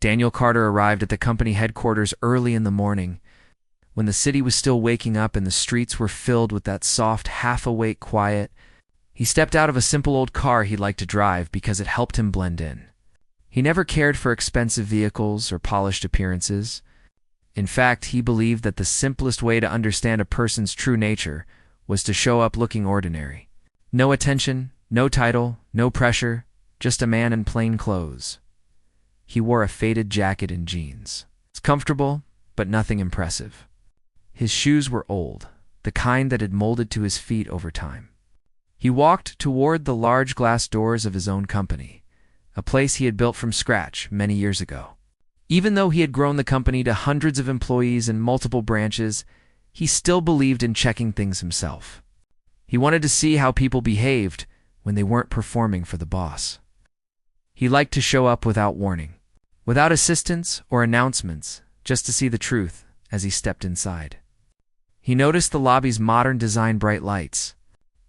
Daniel Carter arrived at the company headquarters early in the morning, when the city was still waking up and the streets were filled with that soft, half-awake quiet. He stepped out of a simple old car he liked to drive because it helped him blend in. He never cared for expensive vehicles or polished appearances. In fact, he believed that the simplest way to understand a person's true nature was to show up looking ordinary. No attention, no title, no pressure, just a man in plain clothes. He wore a faded jacket and jeans. It's comfortable, but nothing impressive. His shoes were old, the kind that had molded to his feet over time. He walked toward the large glass doors of his own company, a place he had built from scratch many years ago. Even though he had grown the company to hundreds of employees and multiple branches, he still believed in checking things himself. He wanted to see how people behaved when they weren't performing for the boss. He liked to show up without warning, without assistance or announcements, just to see the truth as he stepped inside. He noticed the lobby's modern design, bright lights,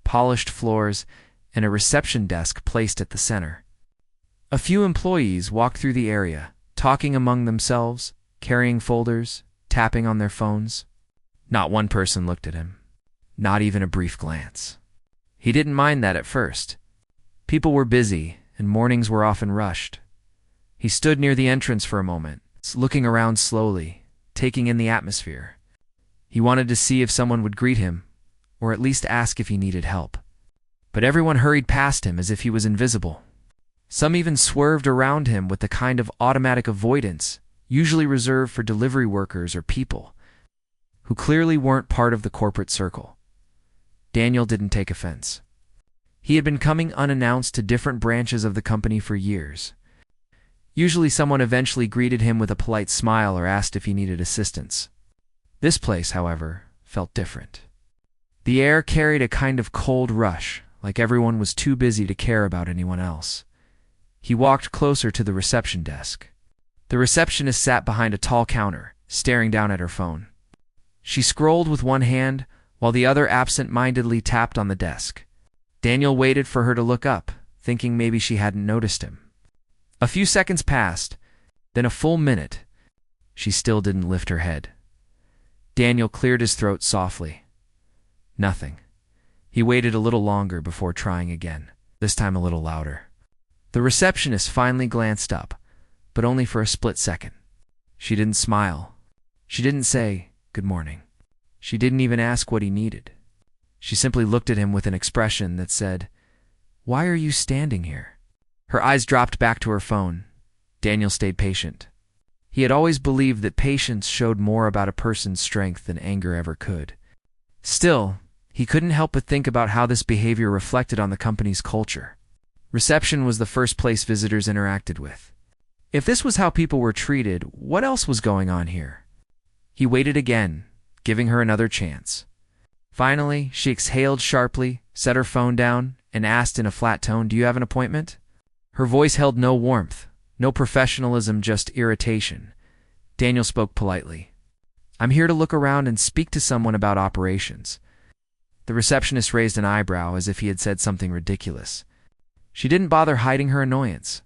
polished floors, and a reception desk placed at the center. A few employees walked through the area, talking among themselves, carrying folders, tapping on their phones. Not one person looked at him, not even a brief glance. He didn't mind that at first. People were busy, and mornings were often rushed. He stood near the entrance for a moment, looking around slowly, taking in the atmosphere. He wanted to see if someone would greet him, or at least ask if he needed help. But everyone hurried past him as if he was invisible. Some even swerved around him with the kind of automatic avoidance usually reserved for delivery workers or people who clearly weren't part of the corporate circle. Daniel didn't take offense. He had been coming unannounced to different branches of the company for years. Usually someone eventually greeted him with a polite smile or asked if he needed assistance. This place, however, felt different. The air carried a kind of cold rush, like everyone was too busy to care about anyone else. He walked closer to the reception desk. The receptionist sat behind a tall counter, staring down at her phone. She scrolled with one hand, while the other absent-mindedly tapped on the desk. Daniel waited for her to look up, thinking maybe she hadn't noticed him. A few seconds passed, then a full minute. She still didn't lift her head. Daniel cleared his throat softly. Nothing. He waited a little longer before trying again, this time a little louder. The receptionist finally glanced up, but only for a split second. She didn't smile. She didn't say, "Good morning." She didn't even ask what he needed. She simply looked at him with an expression that said, "Why are you standing here?" Her eyes dropped back to her phone. Daniel stayed patient. He had always believed that patience showed more about a person's strength than anger ever could. Still, he couldn't help but think about how this behavior reflected on the company's culture. Reception was the first place visitors interacted with. If this was how people were treated, what else was going on here? He waited again, giving her another chance. Finally, she exhaled sharply, set her phone down, and asked in a flat tone, "Do you have an appointment?" Her voice held no warmth, no professionalism, just irritation. Daniel spoke politely. "I'm here to look around and speak to someone about operations." The receptionist raised an eyebrow as if he had said something ridiculous. She didn't bother hiding her annoyance.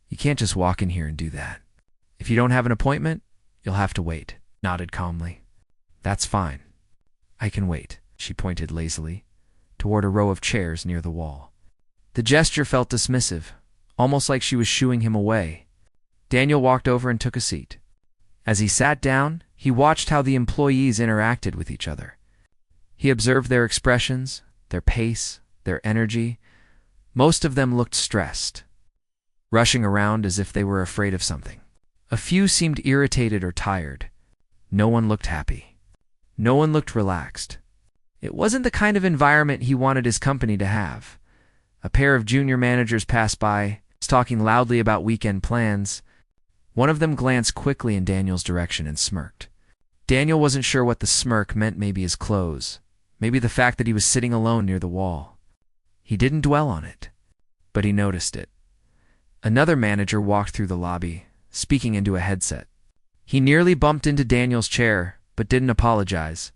"You can't just walk in here and do that. If you don't have an appointment, you'll have to wait," nodded calmly. "That's fine. I can wait," she pointed lazily, toward a row of chairs near the wall. The gesture felt dismissive, almost like she was shooing him away. Daniel walked over and took a seat. As he sat down, he watched how the employees interacted with each other. He observed their expressions, their pace, their energy. Most of them looked stressed, rushing around as if they were afraid of something. A few seemed irritated or tired. No one looked happy. No one looked relaxed. It wasn't the kind of environment he wanted his company to have. A pair of junior managers passed by, talking loudly about weekend plans. One of them glanced quickly in Daniel's direction and smirked. Daniel wasn't sure what the smirk meant, maybe his clothes, maybe the fact that he was sitting alone near the wall. He didn't dwell on it, but he noticed it. Another manager walked through the lobby, speaking into a headset. He nearly bumped into Daniel's chair, but didn't apologize.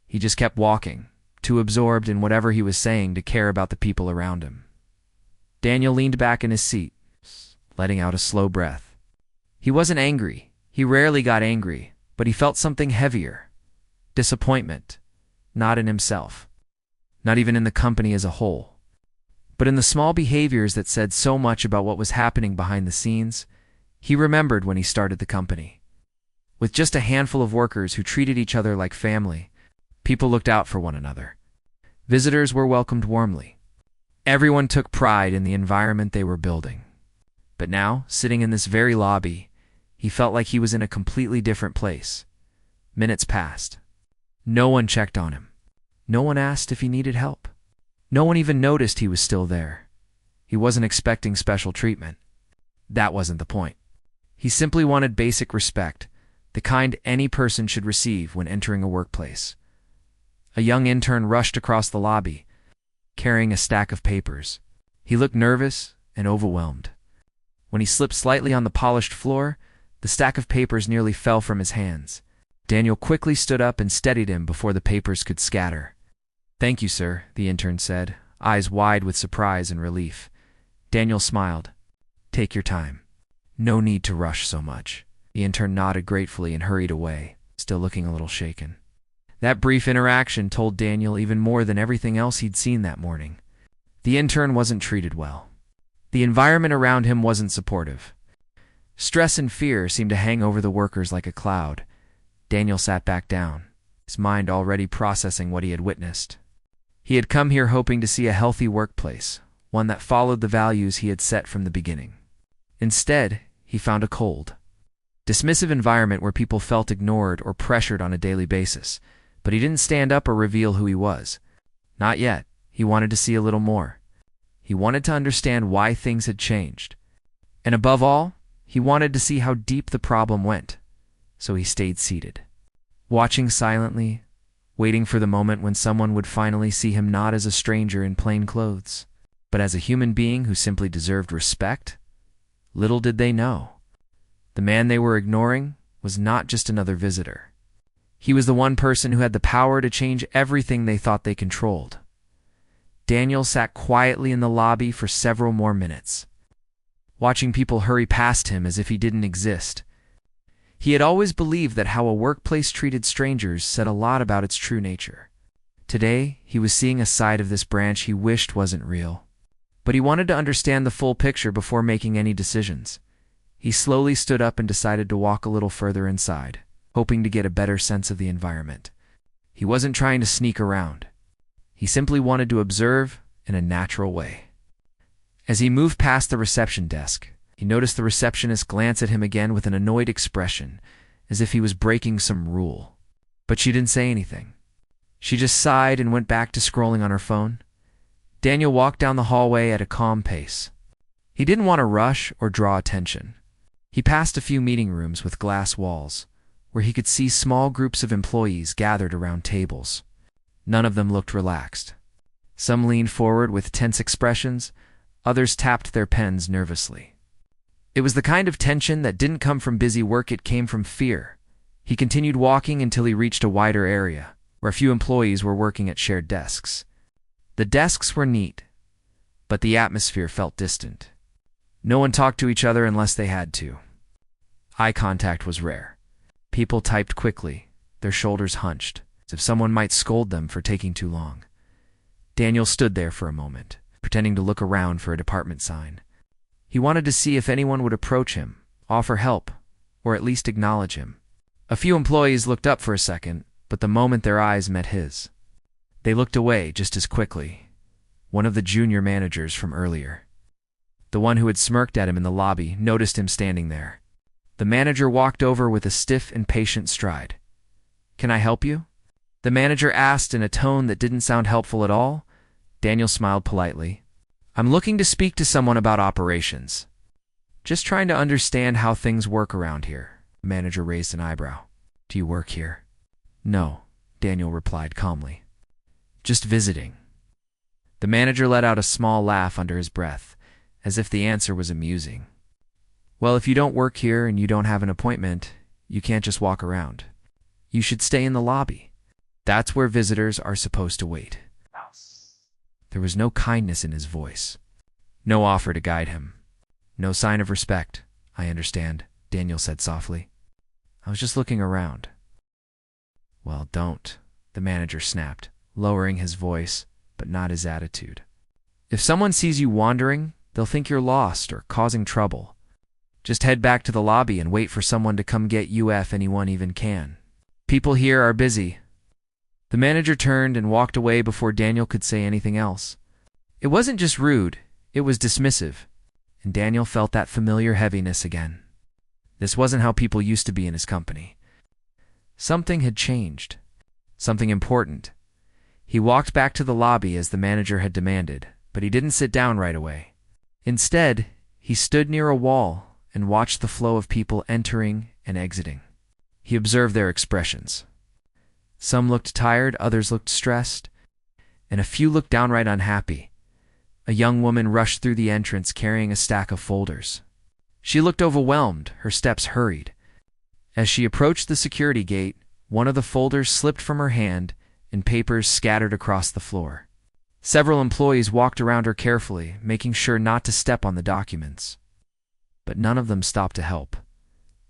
He just kept walking, too absorbed in whatever he was saying to care about the people around him. Daniel leaned back in his seat, letting out a slow breath. He wasn't angry. He rarely got angry, but he felt something heavier. Disappointment. Not in himself. Not even in the company as a whole. But in the small behaviors that said so much about what was happening behind the scenes. He remembered when he started the company. With just a handful of workers who treated each other like family, people looked out for one another. Visitors were welcomed warmly. Everyone took pride in the environment they were building. But now, sitting in this very lobby, he felt like he was in a completely different place. Minutes passed. No one checked on him. No one asked if he needed help. No one even noticed he was still there. He wasn't expecting special treatment. That wasn't the point. He simply wanted basic respect, the kind any person should receive when entering a workplace. A young intern rushed across the lobby, carrying a stack of papers. He looked nervous and overwhelmed. When he slipped slightly on the polished floor, the stack of papers nearly fell from his hands. Daniel quickly stood up and steadied him before the papers could scatter. "Thank you, sir," the intern said, eyes wide with surprise and relief. Daniel smiled. "Take your time. No need to rush so much." The intern nodded gratefully and hurried away, still looking a little shaken. That brief interaction told Daniel even more than everything else he'd seen that morning. The intern wasn't treated well. The environment around him wasn't supportive. Stress and fear seemed to hang over the workers like a cloud. Daniel sat back down, his mind already processing what he had witnessed. He had come here hoping to see a healthy workplace, one that followed the values he had set from the beginning. Instead, he found a cold, dismissive environment where people felt ignored or pressured on a daily basis. But he didn't stand up or reveal who he was. Not yet. He wanted to see a little more. He wanted to understand why things had changed. And above all, he wanted to see how deep the problem went. So he stayed seated, watching silently, waiting for the moment when someone would finally see him not as a stranger in plain clothes, but as a human being who simply deserved respect. Little did they know. The man they were ignoring was not just another visitor. He was the one person who had the power to change everything they thought they controlled. Daniel sat quietly in the lobby for several more minutes, watching people hurry past him as if he didn't exist. He had always believed that how a workplace treated strangers said a lot about its true nature. Today, he was seeing a side of this branch he wished wasn't real. But he wanted to understand the full picture before making any decisions. He slowly stood up and decided to walk a little further inside, hoping to get a better sense of the environment. He wasn't trying to sneak around. He simply wanted to observe in a natural way. As he moved past the reception desk, he noticed the receptionist glance at him again with an annoyed expression, as if he was breaking some rule. But she didn't say anything. She just sighed and went back to scrolling on her phone. Daniel walked down the hallway at a calm pace. He didn't want to rush or draw attention. He passed a few meeting rooms with glass walls, where he could see small groups of employees gathered around tables. None of them looked relaxed. Some leaned forward with tense expressions, others tapped their pens nervously. It was the kind of tension that didn't come from busy work, it came from fear. He continued walking until he reached a wider area, where a few employees were working at shared desks. The desks were neat, but the atmosphere felt distant. No one talked to each other unless they had to. Eye contact was rare. People typed quickly, their shoulders hunched, as if someone might scold them for taking too long. Daniel stood there for a moment, pretending to look around for a department sign. He wanted to see if anyone would approach him, offer help, or at least acknowledge him. A few employees looked up for a second, but the moment their eyes met his, they looked away just as quickly. One of the junior managers from earlier, the one who had smirked at him in the lobby, noticed him standing there. The manager walked over with a stiff and patient stride. "Can I help you?" the manager asked in a tone that didn't sound helpful at all. Daniel smiled politely. "I'm looking to speak to someone about operations. Just trying to understand how things work around here." The manager raised an eyebrow. "Do you work here?" "No," Daniel replied calmly. "Just visiting." The manager let out a small laugh under his breath, as if the answer was amusing. "Well, if you don't work here and you don't have an appointment, you can't just walk around. You should stay in the lobby. That's where visitors are supposed to wait." There was no kindness in his voice, no offer to guide him, no sign of respect. "I understand," Daniel said softly. I was just looking around. Well, don't, the manager snapped, lowering his voice, but not his attitude. If someone sees you wandering, they'll think you're lost or causing trouble. Just head back to the lobby and wait for someone to come get you if anyone even can. People here are busy. The manager turned and walked away before Daniel could say anything else. It wasn't just rude, it was dismissive, and Daniel felt that familiar heaviness again. This wasn't how people used to be in his company. Something had changed. Something important. He walked back to the lobby as the manager had demanded, but he didn't sit down right away. Instead, he stood near a wall and watched the flow of people entering and exiting. He observed their expressions. Some looked tired, others looked stressed, and a few looked downright unhappy. A young woman rushed through the entrance carrying a stack of folders. She looked overwhelmed, her steps hurried. As she approached the security gate, one of the folders slipped from her hand and papers scattered across the floor. Several employees walked around her carefully, making sure not to step on the documents. But none of them stopped to help.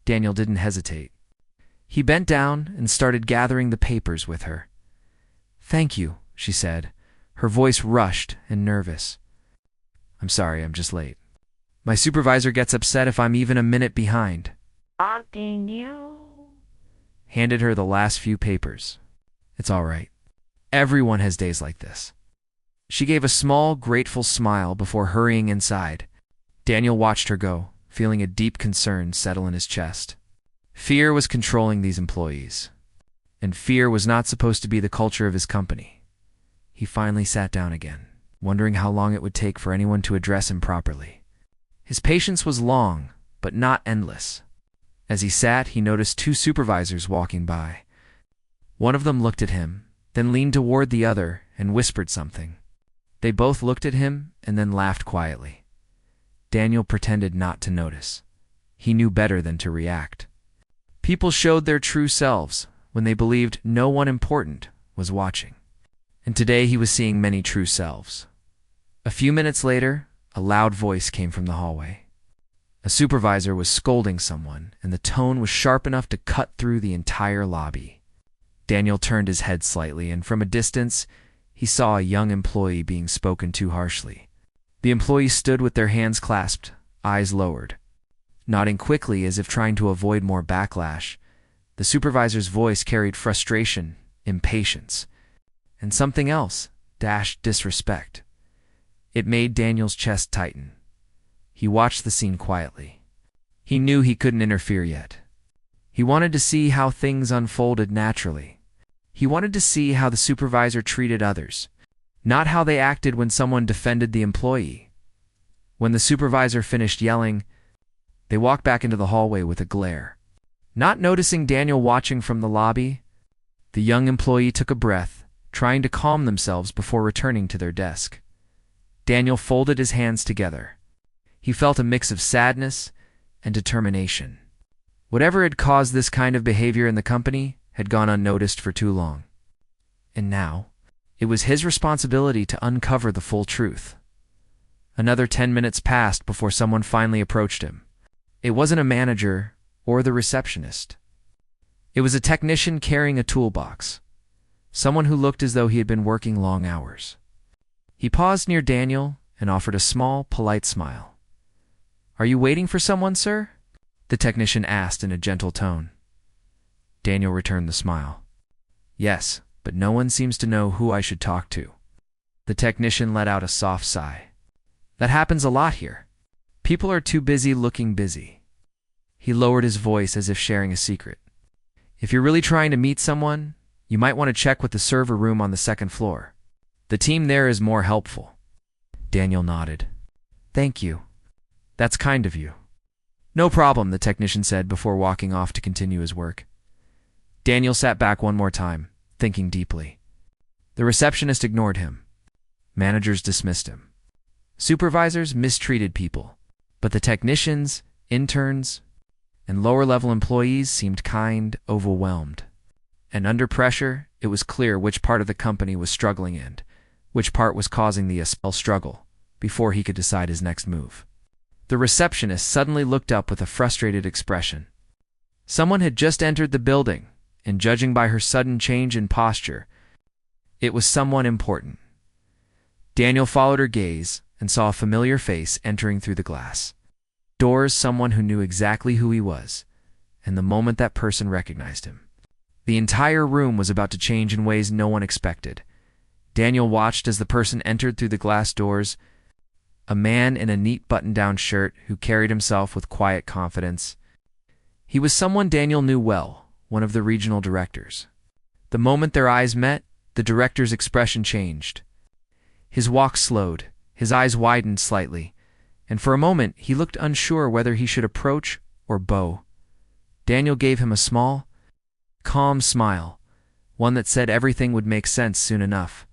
Daniel didn't hesitate. He bent down and started gathering the papers with her. Thank you, she said, her voice rushed and nervous. I'm sorry, I'm just late. My supervisor gets upset if I'm even a minute behind. Handed her the last few papers. It's all right. Everyone has days like this. She gave a small, grateful smile before hurrying inside. Daniel watched her go, feeling a deep concern settle in his chest. Fear was controlling these employees, and fear was not supposed to be the culture of his company. He finally sat down again, wondering how long it would take for anyone to address him properly. His patience was long, but not endless. As he sat, he noticed two supervisors walking by. One of them looked at him, then leaned toward the other and whispered something. They both looked at him and then laughed quietly. Daniel pretended not to notice. He knew better than to react. People showed their true selves when they believed no one important was watching. And today he was seeing many true selves. A few minutes later, a loud voice came from the hallway. A supervisor was scolding someone, and the tone was sharp enough to cut through the entire lobby. Daniel turned his head slightly, and from a distance, he saw a young employee being spoken to harshly. The employee stood with their hands clasped, eyes lowered. Nodding quickly as if trying to avoid more backlash, the supervisor's voice carried frustration, impatience, and something else, disrespect. It made Daniel's chest tighten. He watched the scene quietly. He knew he couldn't interfere yet. He wanted to see how things unfolded naturally. He wanted to see how the supervisor treated others, not how they acted when someone defended the employee. When the supervisor finished yelling, they walked back into the hallway with a glare. Not noticing Daniel watching from the lobby, the young employee took a breath, trying to calm themselves before returning to their desk. Daniel folded his hands together. He felt a mix of sadness and determination. Whatever had caused this kind of behavior in the company had gone unnoticed for too long. And now, it was his responsibility to uncover the full truth. Another 10 minutes passed before someone finally approached him. It wasn't a manager or the receptionist. It was a technician carrying a toolbox, someone who looked as though he had been working long hours. He paused near Daniel and offered a small, polite smile. "Are you waiting for someone, sir?" the technician asked in a gentle tone. Daniel returned the smile. "Yes, but no one seems to know who I should talk to." The technician let out a soft sigh. "That happens a lot here. People are too busy looking busy." He lowered his voice as if sharing a secret. "If you're really trying to meet someone, you might want to check with the server room on the second floor. The team there is more helpful." Daniel nodded. "Thank you. That's kind of you." "No problem," the technician said before walking off to continue his work. Daniel sat back one more time, thinking deeply. The receptionist ignored him. Managers dismissed him. Supervisors mistreated people. But the technicians, interns, and lower-level employees seemed kind, overwhelmed. And under pressure, it was clear which part of the company was struggling and which part was causing the struggle before he could decide his next move. The receptionist suddenly looked up with a frustrated expression. Someone had just entered the building, and judging by her sudden change in posture, it was someone important. Daniel followed her gaze and saw a familiar face entering through the glass doors, someone who knew exactly who he was, and the moment that person recognized him, the entire room was about to change in ways no one expected. Daniel watched as the person entered through the glass doors, a man in a neat button-down shirt who carried himself with quiet confidence. He was someone Daniel knew well, one of the regional directors. The moment their eyes met, the director's expression changed. His walk slowed, his eyes widened slightly, and for a moment he looked unsure whether he should approach or bow. Daniel gave him a small, calm smile, one that said everything would make sense soon enough.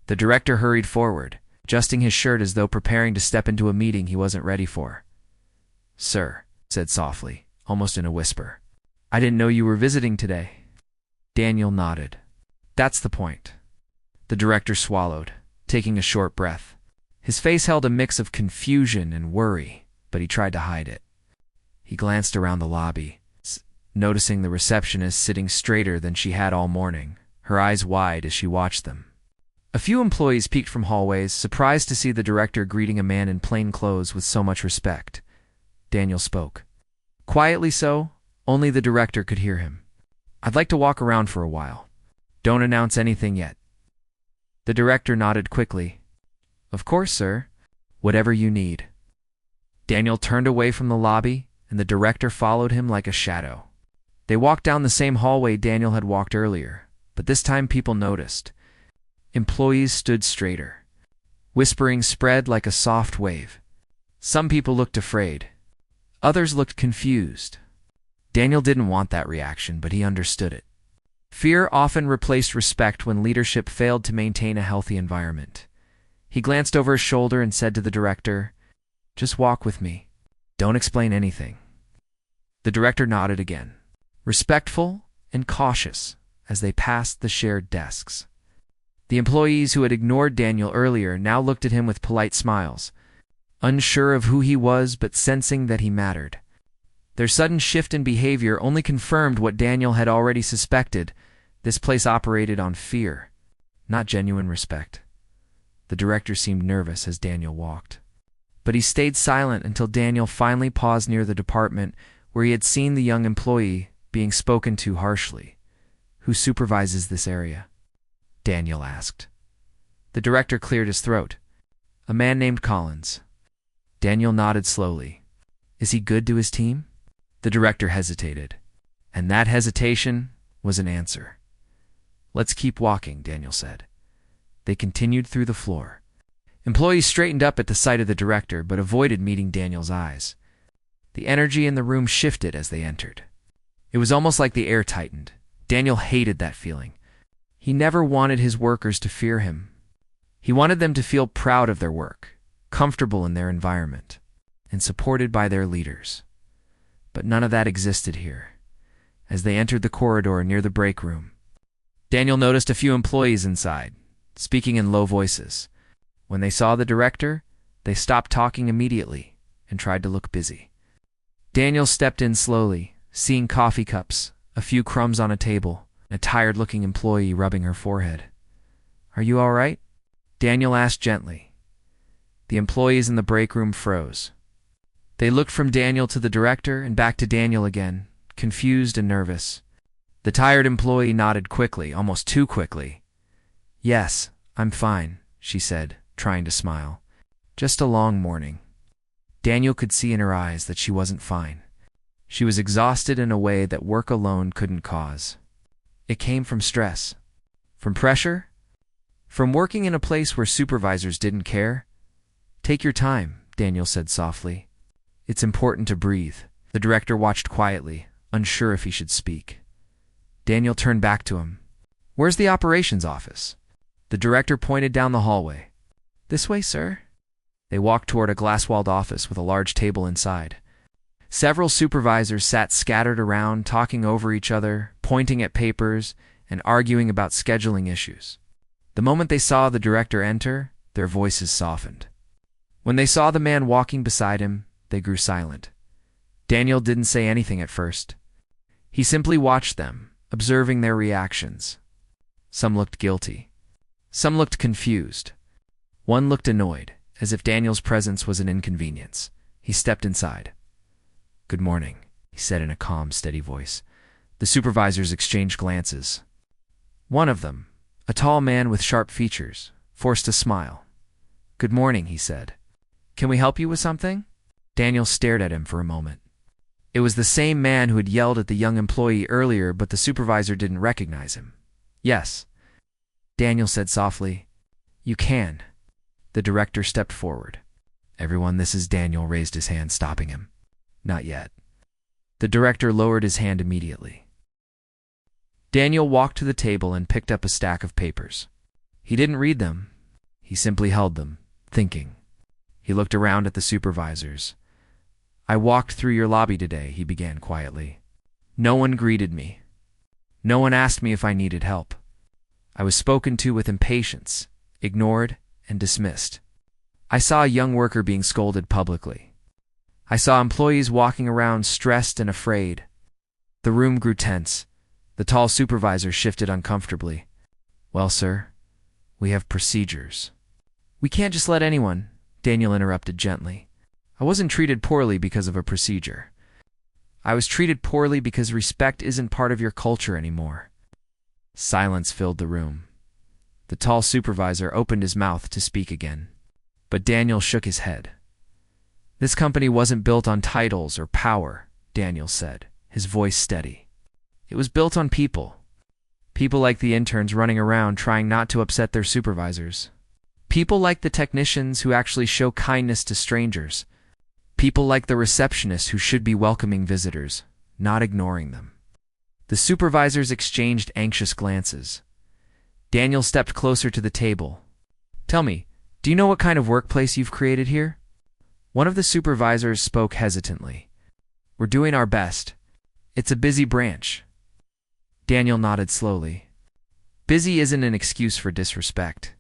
The director hurried forward, adjusting his shirt as though preparing to step into a meeting he wasn't ready for. "Sir," said softly, almost in a whisper, "I didn't know you were visiting today." Daniel nodded. "That's the point." The director swallowed, taking a short breath. His face held a mix of confusion and worry, but he tried to hide it. He glanced around the lobby, noticing the receptionist sitting straighter than she had all morning, her eyes wide as she watched them. A few employees peeked from hallways, surprised to see the director greeting a man in plain clothes with so much respect. Daniel spoke. Quietly so, only the director could hear him. "I'd like to walk around for a while. Don't announce anything yet." The director nodded quickly. "Of course, sir. Whatever you need." Daniel turned away from the lobby, and the director followed him like a shadow. They walked down the same hallway Daniel had walked earlier, but this time people noticed. Employees stood straighter. Whispering spread like a soft wave. Some people looked afraid. Others looked confused. Daniel didn't want that reaction, but he understood it. Fear often replaced respect when leadership failed to maintain a healthy environment. He glanced over his shoulder and said to the director, "Just walk with me. Don't explain anything." The director nodded again, respectful and cautious as they passed the shared desks. The employees who had ignored Daniel earlier now looked at him with polite smiles, unsure of who he was but sensing that he mattered. Their sudden shift in behavior only confirmed what Daniel had already suspected. This place operated on fear, not genuine respect. The director seemed nervous as Daniel walked, but he stayed silent until Daniel finally paused near the department where he had seen the young employee being spoken to harshly. "Who supervises this area?" Daniel asked. The director cleared his throat. "A man named Collins." Daniel nodded slowly. "Is he good to his team?" The director hesitated, and that hesitation was an answer. "Let's keep walking," Daniel said. They continued through the floor. Employees straightened up at the sight of the director, but avoided meeting Daniel's eyes. The energy in the room shifted as they entered. It was almost like the air tightened. Daniel hated that feeling. He never wanted his workers to fear him. He wanted them to feel proud of their work, comfortable in their environment, and supported by their leaders. But none of that existed here. As they entered the corridor near the break room, Daniel noticed a few employees inside, speaking in low voices. When they saw the director, they stopped talking immediately and tried to look busy. Daniel stepped in slowly, seeing coffee cups, a few crumbs on a table, and a tired-looking employee rubbing her forehead. "Are you all right?" Daniel asked gently. The employees in the break room froze. They looked from Daniel to the director and back to Daniel again, confused and nervous. The tired employee nodded quickly, almost too quickly. "Yes, I'm fine," she said, trying to smile. "Just a long morning." Daniel could see in her eyes that she wasn't fine. She was exhausted in a way that work alone couldn't cause. It came from stress. From pressure? From working in a place where supervisors didn't care? "Take your time," Daniel said softly. "It's important to breathe." The director watched quietly, unsure if he should speak. Daniel turned back to him. "Where's the operations office?" The director pointed down the hallway. "This way, sir." They walked toward a glass-walled office with a large table inside. Several supervisors sat scattered around, talking over each other, pointing at papers, and arguing about scheduling issues. The moment they saw the director enter, their voices softened. When they saw the man walking beside him, they grew silent. Daniel didn't say anything at first. He simply watched them, observing their reactions. Some looked guilty. Some looked confused. One looked annoyed, as if Daniel's presence was an inconvenience. He stepped inside. "Good morning," he said in a calm, steady voice. The supervisors exchanged glances. One of them, a tall man with sharp features, forced a smile. "Good morning," he said. "Can we help you with something?" Daniel stared at him for a moment. It was the same man who had yelled at the young employee earlier, but the supervisor didn't recognize him. "Yes," Daniel said softly. "You can." The director stepped forward. "Everyone, this is Daniel," raised his hand, stopping him. "Not yet." The director lowered his hand immediately. Daniel walked to the table and picked up a stack of papers. He didn't read them. He simply held them, thinking. He looked around at the supervisors. "I walked through your lobby today," he began quietly. "No one greeted me. No one asked me if I needed help. I was spoken to with impatience, ignored, and dismissed. I saw a young worker being scolded publicly. I saw employees walking around stressed and afraid." The room grew tense. The tall supervisor shifted uncomfortably. "Well, sir, we have procedures." "We can't just let anyone," Daniel interrupted gently. "I wasn't treated poorly because of a procedure. I was treated poorly because respect isn't part of your culture anymore." Silence filled the room. The tall supervisor opened his mouth to speak again, but Daniel shook his head. "This company wasn't built on titles or power," Daniel said, his voice steady. "It was built on people. People like the interns running around trying not to upset their supervisors. People like the technicians who actually show kindness to strangers. People like the receptionists who should be welcoming visitors, not ignoring them." The supervisors exchanged anxious glances. Daniel stepped closer to the table. "Tell me, do you know what kind of workplace you've created here?" One of the supervisors spoke hesitantly. "We're doing our best. It's a busy branch." Daniel nodded slowly. "Busy isn't an excuse for disrespect."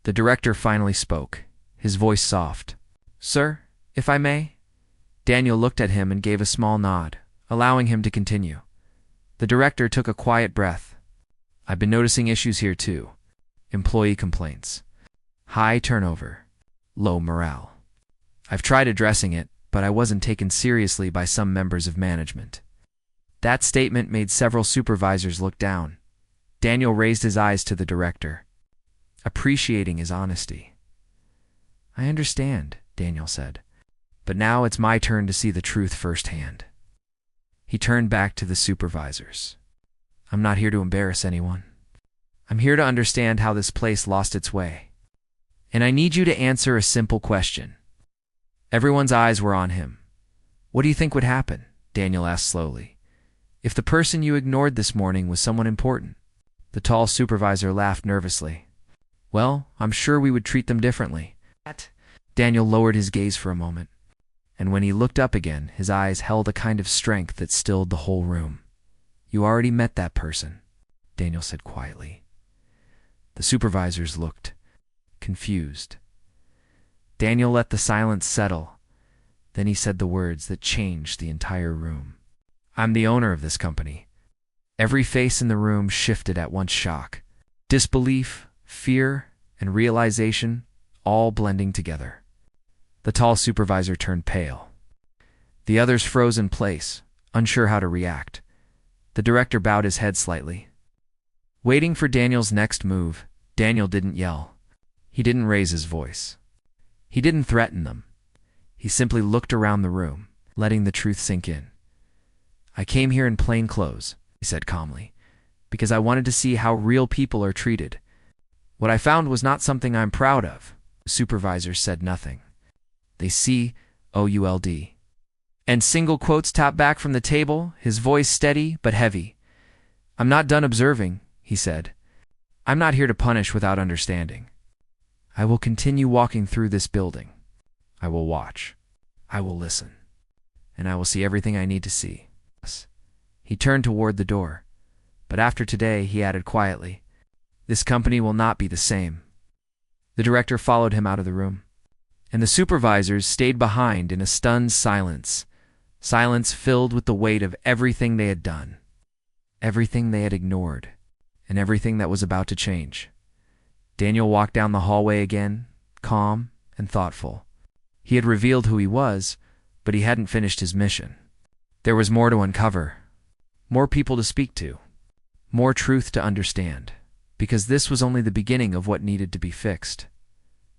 The director finally spoke, his voice soft. "Sir, if I may?" Daniel looked at him and gave a small nod, allowing him to continue. The director took a quiet breath. "I've been noticing issues here too. Employee complaints. High turnover. Low morale. I've tried addressing it, but I wasn't taken seriously by some members of management." That statement made several supervisors look down. Daniel raised his eyes to the director, appreciating his honesty. "I understand," Daniel said, "but now it's my turn to see the truth firsthand." He turned back to the supervisors. "I'm not here to embarrass anyone. I'm here to understand how this place lost its way. And I need you to answer a simple question." Everyone's eyes were on him. "What do you think would happen?" Daniel asked slowly. "If the person you ignored this morning was someone important?" The tall supervisor laughed nervously. "Well, I'm sure we would treat them differently." Daniel lowered his gaze for a moment, and when he looked up again, his eyes held a kind of strength that stilled the whole room. "You already met that person," Daniel said quietly. The supervisors looked, confused. Daniel let the silence settle. Then he said the words that changed the entire room. "I'm the owner of this company." Every face in the room shifted at once, shock, disbelief, fear, and realization, all blending together. The tall supervisor turned pale. The others froze in place, unsure how to react. The director bowed his head slightly. Waiting for Daniel's next move, Daniel didn't yell. He didn't raise his voice. He didn't threaten them. He simply looked around the room, letting the truth sink in. "I came here in plain clothes," he said calmly, "because I wanted to see how real people are treated. What I found was not something I'm proud of." The supervisor said nothing. "They COULD." And single quotes tapped back from the table, his voice steady but heavy. "I'm not done observing," he said. "I'm not here to punish without understanding. I will continue walking through this building. I will watch. I will listen. And I will see everything I need to see." He turned toward the door. But after today, he added quietly, "This company will not be the same." The director followed him out of the room. and the supervisors stayed behind in a stunned silence, silence filled with the weight of everything they had done, everything they had ignored, and everything that was about to change. Daniel walked down the hallway again, calm and thoughtful. He had revealed who he was, but he hadn't finished his mission. There was more to uncover, more people to speak to, more truth to understand, because this was only the beginning of what needed to be fixed.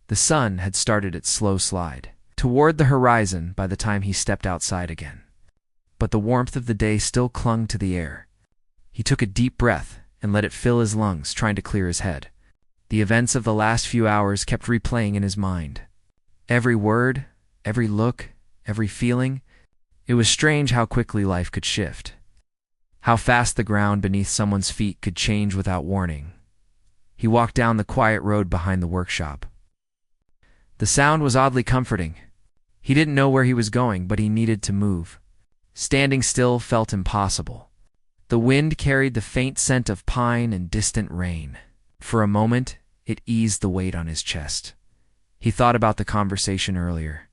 The sun had started its slow slide toward the horizon by the time he stepped outside again. But the warmth of the day still clung to the air. He took a deep breath and let it fill his lungs, trying to clear his head. The events of the last few hours kept replaying in his mind. Every word, every look, every feeling. It was strange how quickly life could shift. How fast the ground beneath someone's feet could change without warning. He walked down the quiet road behind the workshop. The sound was oddly comforting. He didn't know where he was going, but he needed to move. Standing still felt impossible. The wind carried the faint scent of pine and distant rain. For a moment, it eased the weight on his chest. He thought about the conversation earlier.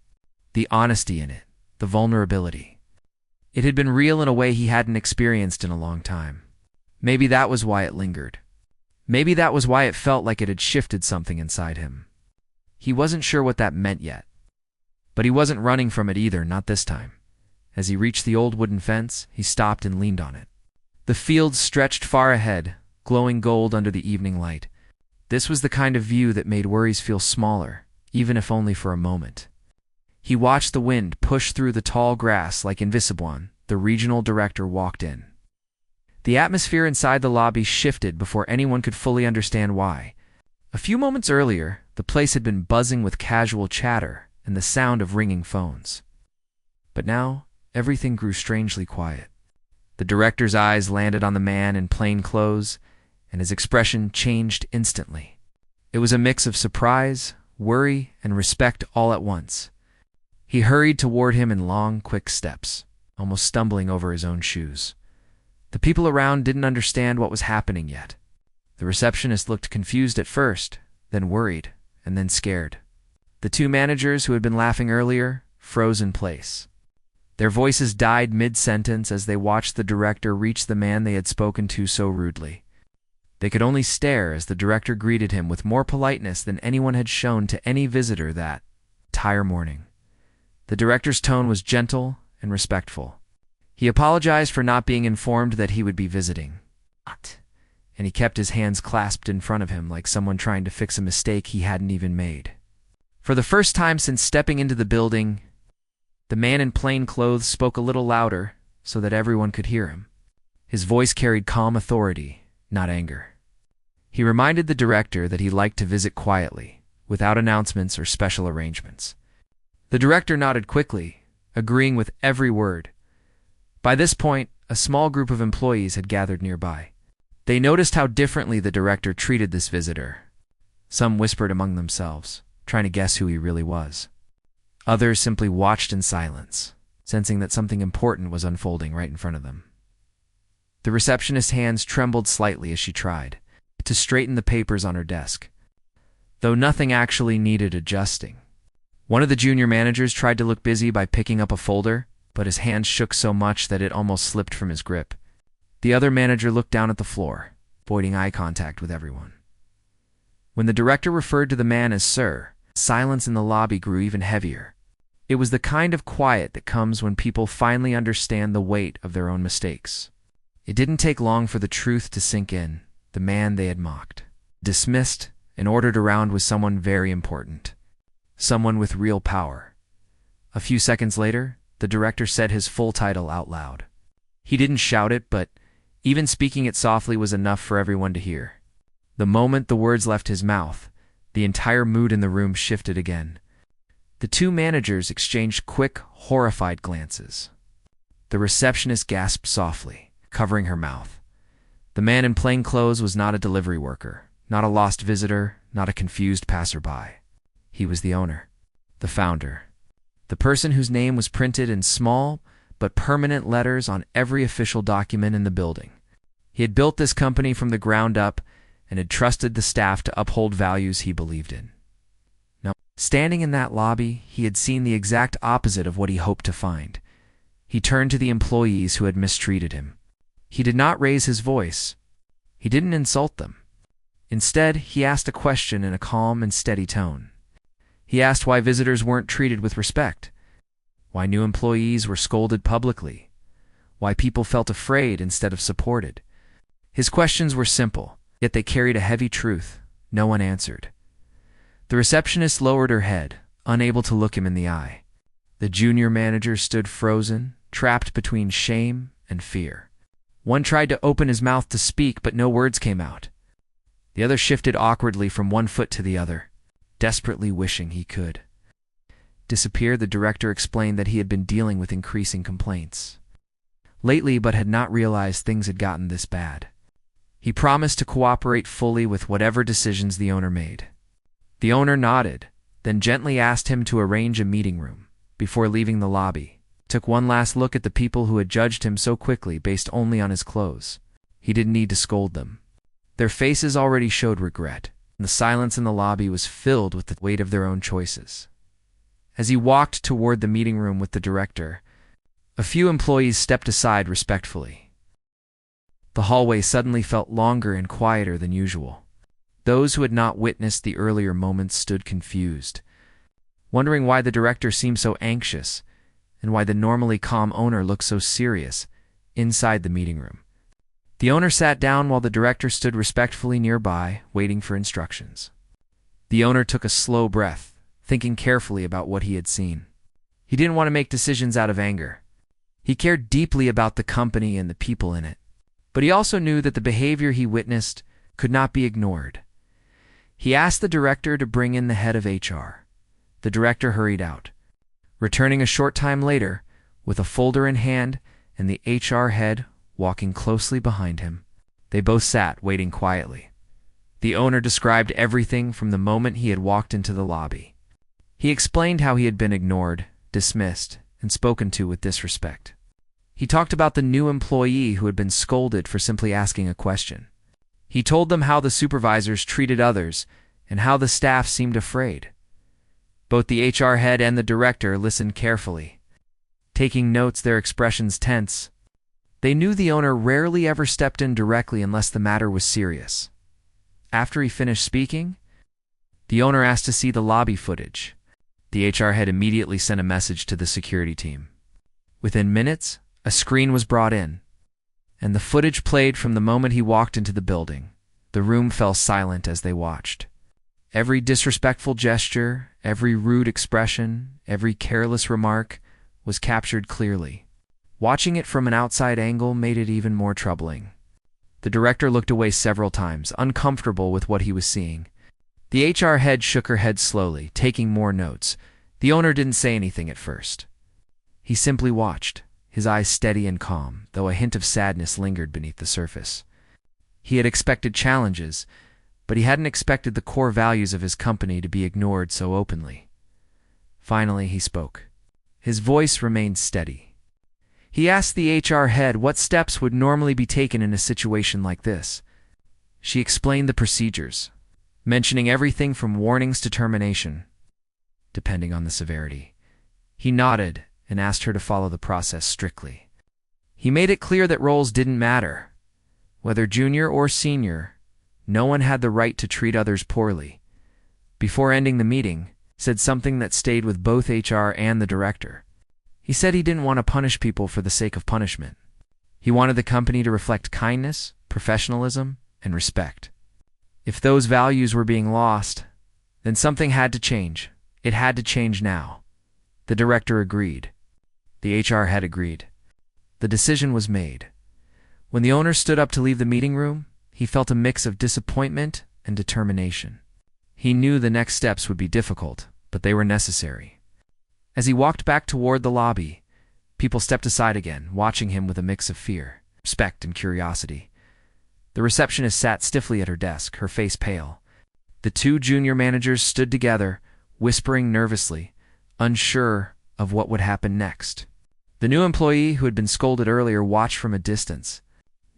The honesty in it, the vulnerability. It had been real in a way he hadn't experienced in a long time. Maybe that was why it lingered. Maybe that was why it felt like it had shifted something inside him. He wasn't sure what that meant yet. But he wasn't running from it either, not this time. As he reached the old wooden fence, he stopped and leaned on it. The fields stretched far ahead, glowing gold under the evening light. This was the kind of view that made worries feel smaller, even if only for a moment. He watched the wind push through the tall grass like invisible. The regional director walked in. The atmosphere inside the lobby shifted before anyone could fully understand why. A few moments earlier, the place had been buzzing with casual chatter and the sound of ringing phones. But now, everything grew strangely quiet. The director's eyes landed on the man in plain clothes, and his expression changed instantly. It was a mix of surprise, worry, and respect all at once. He hurried toward him in long, quick steps, almost stumbling over his own shoes. The people around didn't understand what was happening yet. The receptionist looked confused at first, then worried, and then scared. The two managers who had been laughing earlier froze in place. Their voices died mid-sentence as they watched the director reach the man they had spoken to so rudely. They could only stare as the director greeted him with more politeness than anyone had shown to any visitor that entire morning. The director's tone was gentle and respectful. He apologized for not being informed that he would be visiting. And he kept his hands clasped in front of him like someone trying to fix a mistake he hadn't even made. For the first time since stepping into the building, the man in plain clothes spoke a little louder so that everyone could hear him. His voice carried calm authority, not anger. He reminded the director that he liked to visit quietly, without announcements or special arrangements. The director nodded quickly, agreeing with every word. By this point, a small group of employees had gathered nearby. They noticed how differently the director treated this visitor. Some whispered among themselves, trying to guess who he really was. Others simply watched in silence, sensing that something important was unfolding right in front of them. The receptionist's hands trembled slightly as she tried to straighten the papers on her desk, though nothing actually needed adjusting. One of the junior managers tried to look busy by picking up a folder, but his hand shook so much that it almost slipped from his grip. The other manager looked down at the floor, avoiding eye contact with everyone. When the director referred to the man as Sir, silence in the lobby grew even heavier. It was the kind of quiet that comes when people finally understand the weight of their own mistakes. It didn't take long for the truth to sink in. The man they had mocked, dismissed, and ordered around was someone very important. Someone with real power. A few seconds later, the director said his full title out loud. He didn't shout it, but even speaking it softly was enough for everyone to hear. The moment the words left his mouth, the entire mood in the room shifted again. The two managers exchanged quick, horrified glances. The receptionist gasped softly, covering her mouth. The man in plain clothes was not a delivery worker, not a lost visitor, not a confused passerby. He was the owner, the founder, the person whose name was printed in small but permanent letters on every official document in the building. He had built this company from the ground up and had trusted the staff to uphold values he believed in. Standing in that lobby, he had seen the exact opposite of what he hoped to find. He turned to the employees who had mistreated him. He did not raise his voice. He didn't insult them. Instead, he asked a question in a calm and steady tone. He asked why visitors weren't treated with respect, why new employees were scolded publicly, why people felt afraid instead of supported. His questions were simple, yet they carried a heavy truth. No one answered. The receptionist lowered her head, unable to look him in the eye. The junior manager stood frozen, trapped between shame and fear. One tried to open his mouth to speak, but no words came out. The other shifted awkwardly from one foot to the other, desperately wishing he could disappear. The director explained that he had been dealing with increasing complaints lately, but had not realized things had gotten this bad. He promised to cooperate fully with whatever decisions the owner made. The owner nodded, then gently asked him to arrange a meeting room. Before leaving the lobby, took one last look at the people who had judged him so quickly based only on his clothes. He didn't need to scold them. Their faces already showed regret, and the silence in the lobby was filled with the weight of their own choices. As he walked toward the meeting room with the director, a few employees stepped aside respectfully. The hallway suddenly felt longer and quieter than usual. Those who had not witnessed the earlier moments stood confused, wondering why the director seemed so anxious and why the normally calm owner looked so serious inside the meeting room. The owner sat down while the director stood respectfully nearby, waiting for instructions. The owner took a slow breath, thinking carefully about what he had seen. He didn't want to make decisions out of anger. He cared deeply about the company and the people in it, but he also knew that the behavior he witnessed could not be ignored. He asked the director to bring in the head of HR. The director hurried out, returning a short time later with a folder in hand and the HR head walking closely behind him. They both sat, waiting quietly. The owner described everything from the moment he had walked into the lobby. He explained how he had been ignored, dismissed, and spoken to with disrespect. He talked about the new employee who had been scolded for simply asking a question. He told them how the supervisors treated others and how the staff seemed afraid. Both the HR head and the director listened carefully, taking notes, their expressions tense. They knew the owner rarely ever stepped in directly unless the matter was serious. After he finished speaking, the owner asked to see the lobby footage. The HR head immediately sent a message to the security team. Within minutes, a screen was brought in, and the footage played from the moment he walked into the building. The room fell silent as they watched. Every disrespectful gesture, every rude expression, every careless remark was captured clearly. Watching it from an outside angle made it even more troubling. The director looked away several times, uncomfortable with what he was seeing. The HR head shook her head slowly, taking more notes. The owner didn't say anything at first. He simply watched, his eyes steady and calm, though a hint of sadness lingered beneath the surface. He had expected challenges, but he hadn't expected the core values of his company to be ignored so openly. Finally, he spoke. His voice remained steady. He asked the HR head what steps would normally be taken in a situation like this. She explained the procedures, mentioning everything from warnings to termination, depending on the severity. He nodded and asked her to follow the process strictly. He made it clear that roles didn't matter. Whether junior or senior, no one had the right to treat others poorly. Before ending the meeting, said something that stayed with both HR and the director. He said he didn't want to punish people for the sake of punishment. He wanted the company to reflect kindness, professionalism, and respect. If those values were being lost, then something had to change. It had to change now. The director agreed. The HR head agreed. The decision was made. When the owner stood up to leave the meeting room, he felt a mix of disappointment and determination. He knew the next steps would be difficult, but they were necessary. As he walked back toward the lobby, people stepped aside again, watching him with a mix of fear, respect, and curiosity. The receptionist sat stiffly at her desk, her face pale. The two junior managers stood together, whispering nervously, unsure of what would happen next. The new employee who had been scolded earlier watched from a distance,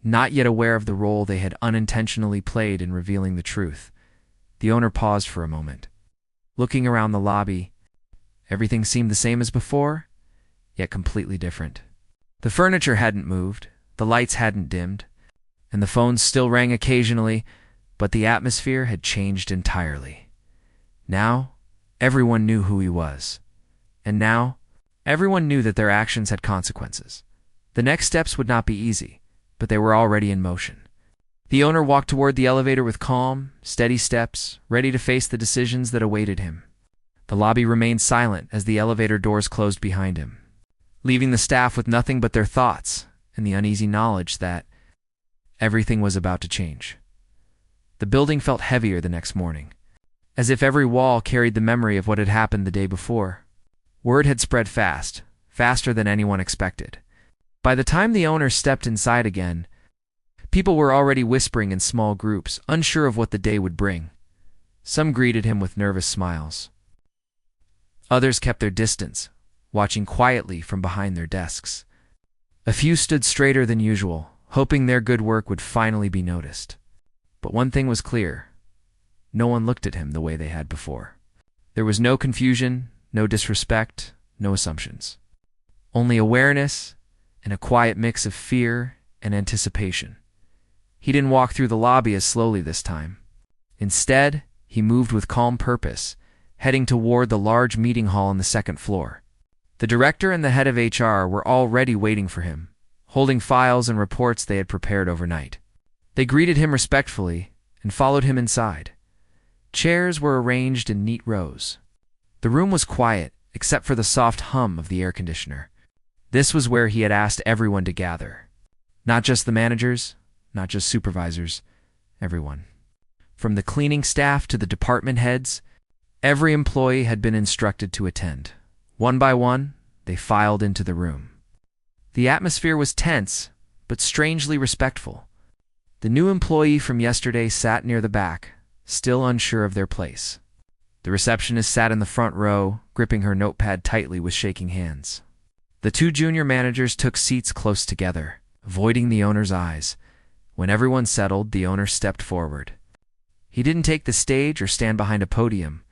not yet aware of the role they had unintentionally played in revealing the truth. The owner paused for a moment. Looking around the lobby, everything seemed the same as before, yet completely different. The furniture hadn't moved, the lights hadn't dimmed, and the phones still rang occasionally, but the atmosphere had changed entirely. Now, everyone knew who he was. And now, everyone knew that their actions had consequences. The next steps would not be easy, but they were already in motion. The owner walked toward the elevator with calm, steady steps, ready to face the decisions that awaited him. The lobby remained silent as the elevator doors closed behind him, leaving the staff with nothing but their thoughts and the uneasy knowledge that everything was about to change. The building felt heavier the next morning, as if every wall carried the memory of what had happened the day before. Word had spread fast, faster than anyone expected. By the time the owner stepped inside again, people were already whispering in small groups, unsure of what the day would bring. Some greeted him with nervous smiles. Others kept their distance, watching quietly from behind their desks. A few stood straighter than usual, hoping their good work would finally be noticed. But one thing was clear. No one looked at him the way they had before. There was no confusion, no disrespect, no assumptions. Only awareness and a quiet mix of fear and anticipation. He didn't walk through the lobby as slowly this time. Instead, he moved with calm purpose, heading toward the large meeting hall on the second floor. The director and the head of HR were already waiting for him, holding files and reports they had prepared overnight. They greeted him respectfully and followed him inside. Chairs were arranged in neat rows. The room was quiet, except for the soft hum of the air conditioner. This was where he had asked everyone to gather. Not just the managers, not just supervisors, everyone. From the cleaning staff to the department heads, every employee had been instructed to attend. One by one, they filed into the room. The atmosphere was tense, but strangely respectful. The new employee from yesterday sat near the back, still unsure of their place. The receptionist sat in the front row, gripping her notepad tightly with shaking hands. The two junior managers took seats close together, avoiding the owner's eyes. When everyone settled, the owner stepped forward. He didn't take the stage or stand behind a podium.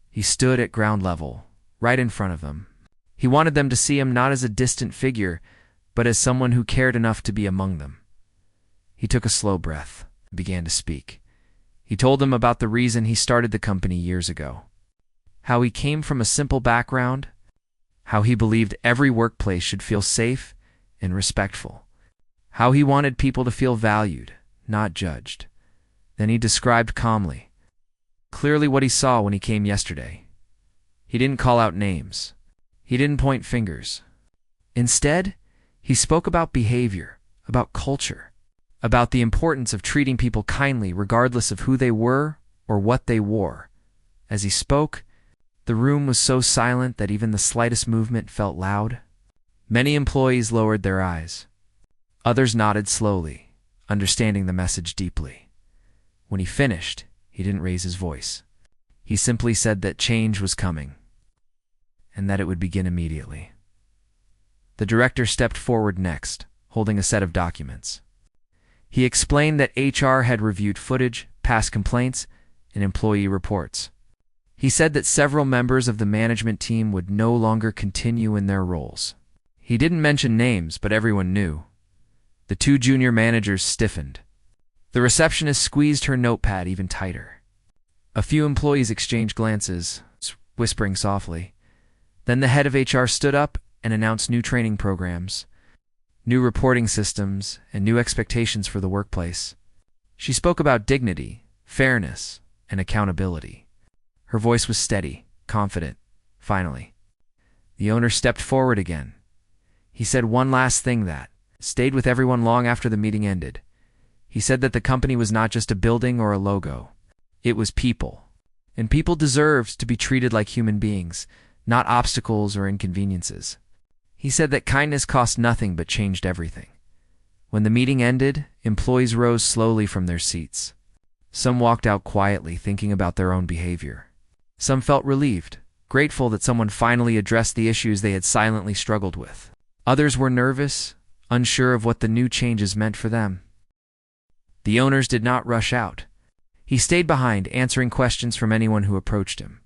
He stood at ground level, right in front of them. He wanted them to see him not as a distant figure, but as someone who cared enough to be among them. He took a slow breath and began to speak. He told them about the reason he started the company years ago. How he came from a simple background. How he believed every workplace should feel safe and respectful. How he wanted people to feel valued, not judged. Then he described calmly, clearly what he saw when he came yesterday. He didn't call out names. He didn't point fingers. Instead, he spoke about behavior, about culture, about the importance of treating people kindly regardless of who they were or what they wore. As he spoke, the room was so silent that even the slightest movement felt loud. Many employees lowered their eyes. Others nodded slowly, understanding the message deeply. When he finished, he didn't raise his voice. He simply said that change was coming, and that it would begin immediately. The director stepped forward next, holding a set of documents. He explained that HR had reviewed footage, past complaints, and employee reports. He said that several members of the management team would no longer continue in their roles. He didn't mention names, but everyone knew. The two junior managers stiffened. The receptionist squeezed her notepad even tighter. A few employees exchanged glances, whispering softly. Then the head of HR stood up and announced new training programs, new reporting systems, and new expectations for the workplace. She spoke about dignity, fairness, and accountability. Her voice was steady, confident. Finally, the owner stepped forward again. He said one last thing that stayed with everyone long after the meeting ended. He said that the company was not just a building or a logo. It was people. And people deserved to be treated like human beings, not obstacles or inconveniences. He said that kindness cost nothing but changed everything. When the meeting ended, employees rose slowly from their seats. Some walked out quietly, thinking about their own behavior. Some felt relieved, grateful that someone finally addressed the issues they had silently struggled with. Others were nervous, unsure of what the new changes meant for them. The owners did not rush out. He stayed behind, answering questions from anyone who approached him.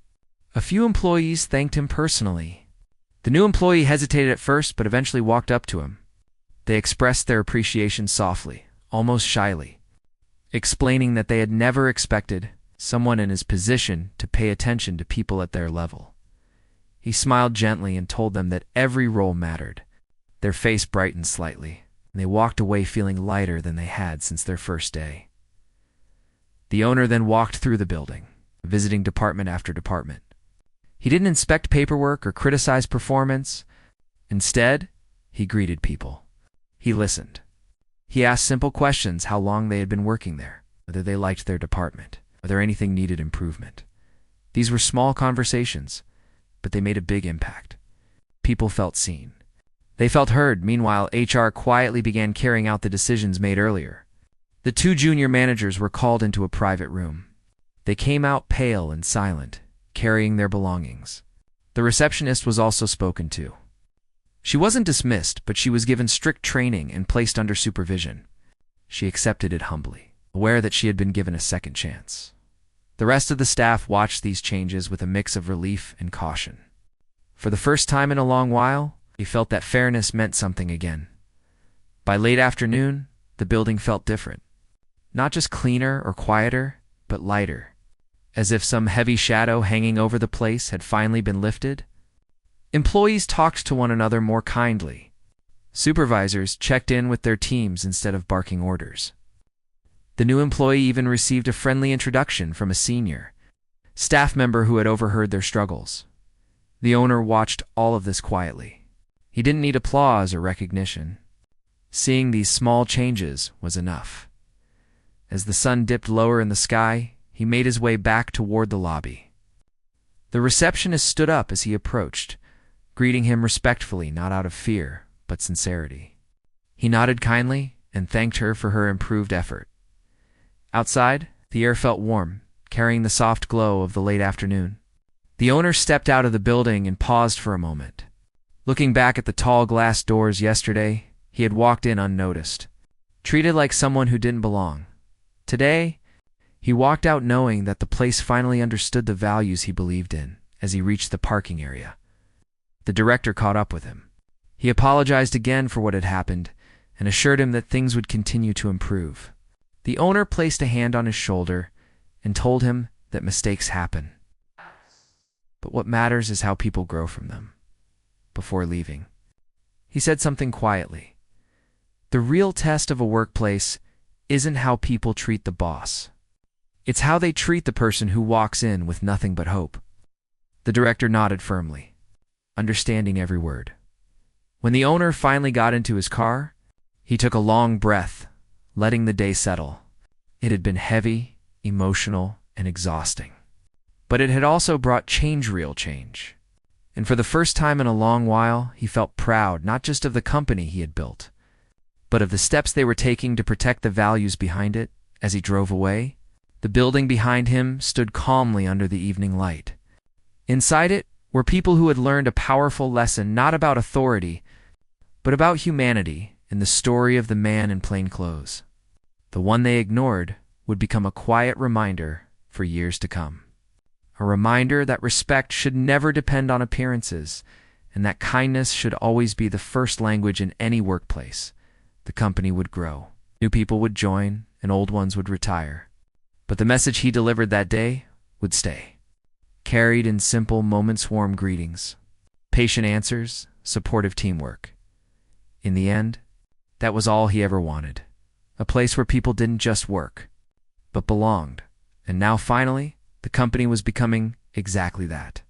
A few employees thanked him personally. The new employee hesitated at first, but eventually walked up to him. They expressed their appreciation softly, almost shyly, explaining that they had never expected someone in his position to pay attention to people at their level. He smiled gently and told them that every role mattered. Their face brightened slightly, and they walked away feeling lighter than they had since their first day. The owner then walked through the building, visiting department after department. He didn't inspect paperwork or criticize performance. Instead, he greeted people. He listened. He asked simple questions: how long they had been working there, whether they liked their department, whether anything needed improvement. These were small conversations, but they made a big impact. People felt seen. They felt heard. Meanwhile, HR quietly began carrying out the decisions made earlier. The two junior managers were called into a private room. They came out pale and silent, carrying their belongings. The receptionist was also spoken to. She wasn't dismissed, but she was given strict training and placed under supervision. She accepted it humbly, aware that she had been given a second chance. The rest of the staff watched these changes with a mix of relief and caution. For the first time in a long while, they felt that fairness meant something again. By late afternoon, the building felt different. Not just cleaner or quieter, but lighter, as if some heavy shadow hanging over the place had finally been lifted. Employees talked to one another more kindly. Supervisors checked in with their teams instead of barking orders. The new employee even received a friendly introduction from a senior staff member who had overheard their struggles. The owner watched all of this quietly. He didn't need applause or recognition. Seeing these small changes was enough. As the sun dipped lower in the sky, he made his way back toward the lobby. The receptionist stood up as he approached, greeting him respectfully, not out of fear, but sincerity. He nodded kindly and thanked her for her improved effort. Outside, the air felt warm, carrying the soft glow of the late afternoon. The owner stepped out of the building and paused for a moment. Looking back at the tall glass doors yesterday, he had walked in unnoticed, treated like someone who didn't belong. Today, he walked out knowing that the place finally understood the values he believed in. As he reached the parking area, the director caught up with him. He apologized again for what had happened and assured him that things would continue to improve. The owner placed a hand on his shoulder and told him that mistakes happen, but what matters is how people grow from them. Before leaving, he said something quietly. The real test of a workplace isn't how people treat the boss. It's how they treat the person who walks in with nothing but hope. The director nodded firmly, understanding every word. When the owner finally got into his car, he took a long breath, letting the day settle. It had been heavy, emotional, and exhausting. But it had also brought change, real change. And for the first time in a long while, he felt proud not just of the company he had built, but of the steps they were taking to protect the values behind it. As he drove away, the building behind him stood calmly under the evening light. Inside it were people who had learned a powerful lesson, not about authority, but about humanity, in the story of the man in plain clothes. The one they ignored would become a quiet reminder for years to come. A reminder that respect should never depend on appearances, and that kindness should always be the first language in any workplace. The company would grow. New people would join, and old ones would retire. But the message he delivered that day would stay, carried in simple, moments-warm greetings, patient answers, supportive teamwork. In the end, that was all he ever wanted. A place where people didn't just work, but belonged. And now finally, the company was becoming exactly that.